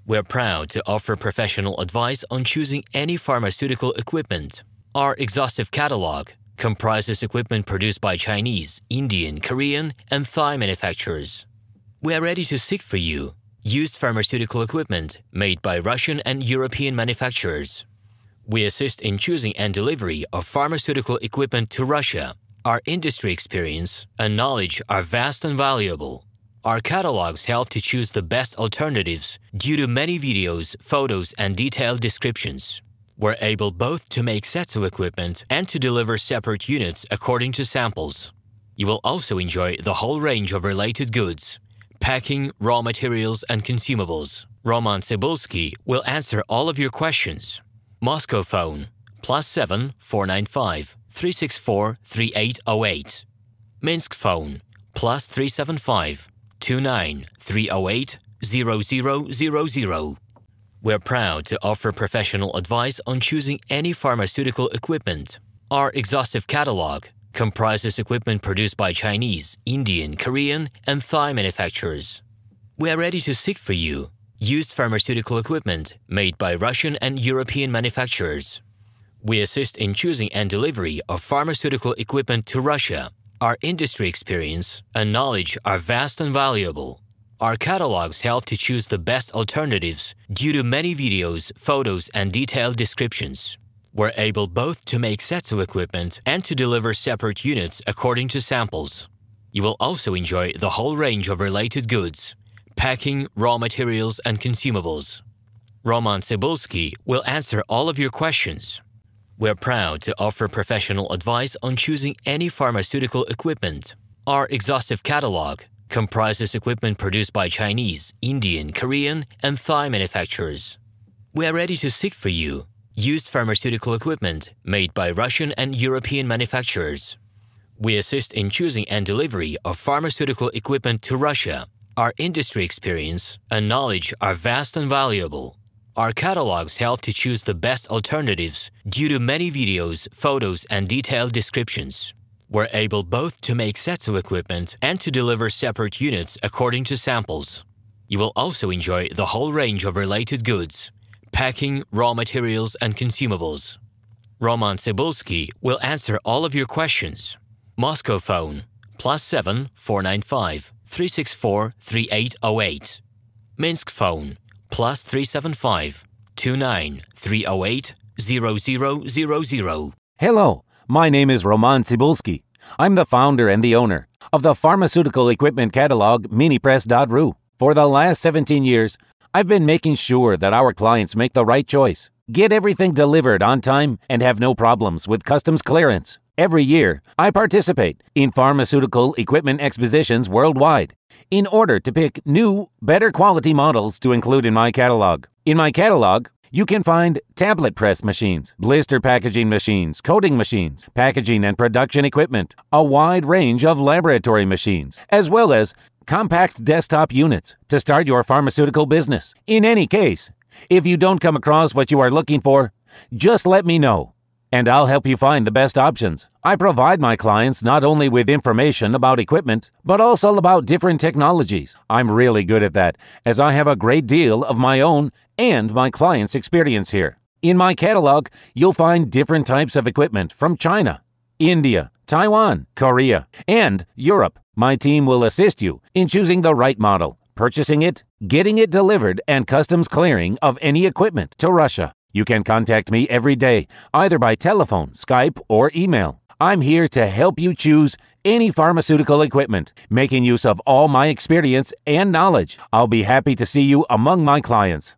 We're proud to offer professional advice on choosing any pharmaceutical equipment. Our exhaustive catalog comprises equipment produced by Chinese, Indian, Korean, and Thai manufacturers. We are ready to seek for you used pharmaceutical equipment made by Russian and European manufacturers. We assist in choosing and delivery of pharmaceutical equipment to Russia. Our industry experience and knowledge are vast and valuable. Our catalogs help to choose the best alternatives due to many videos, photos, and detailed descriptions. We're able both to make sets of equipment and to deliver separate units according to samples. You will also enjoy the whole range of related goods, packing, raw materials, and consumables. RomanTsibulsky will answer all of your questions. Moscow phone +7 495 364 3808. Minsk phone +375 29 308 0000. We're proud to offer professional advice on choosing any pharmaceutical equipment. Our exhaustive catalog comprises equipment produced by Chinese, Indian, Korean, and Thai manufacturers. We are ready to seek for you used pharmaceutical equipment made by Russian and European manufacturers. We assist in choosing and delivery of pharmaceutical equipment to Russia. Our industry experience and knowledge are vast and valuable. Our catalogs help to choose the best alternatives due to many videos, photos, and detailed descriptions. We're able both to make sets of equipment and to deliver separate units according to samples. You will also enjoy the whole range of related goods, packing, raw materials, and consumables. RomanTsibulsky will answer all of your questions. We're proud to offer professional advice on choosing any pharmaceutical equipment. Our exhaustive catalog comprises equipment produced by Chinese, Indian, Korean, and Thai manufacturers. We are ready to seek for you used pharmaceutical equipment made by Russian and European manufacturers. We assist in choosing and delivery of pharmaceutical equipment to Russia. Our industry experience and knowledge are vast and valuable. Our catalogs help to choose the best alternatives due to many videos, photos, and detailed descriptions. We're able both to make sets of equipment and to deliver separate units according to samples. You will also enjoy the whole range of related goods, packing, raw materials, and consumables. RomanTsibulsky will answer all of your questions. Moscow phone +7 495 364 3808. Minsk phone +375 29 308 0000. Hello, my name is RomanTsibulsky. I'm the founder and the owner of the pharmaceutical equipment catalog Minipress.ru. For the last 17 years, I've been making sure that our clients make the right choice, get everything delivered on time, and have no problems with customs clearance. Every year, I participate in pharmaceutical equipment expositions worldwide in order to pick new, better quality models to include in my catalog. In my catalog, you can find tablet press machines, blister packaging machines, coating machines, packaging and production equipment, a wide range of laboratory machines, as well as compact desktop units to start your pharmaceutical business. In any case, if you don't come across what you are looking for, just let me know, and I'll help you find the best options. I provide my clients not only with information about equipment, but also about different technologies. I'm really good at that, as I have a great deal of my own and my clients' experience here. In my catalog, you'll find different types of equipment from China, India, Taiwan, Korea, and Europe. My team will assist you in choosing the right model, purchasing it, getting it delivered, and customs clearing of any equipment to Russia. You can contact me every day, either by telephone, Skype, or email. I'm here to help you choose any pharmaceutical equipment, making use of all my experience and knowledge. I'll be happy to see you among my clients.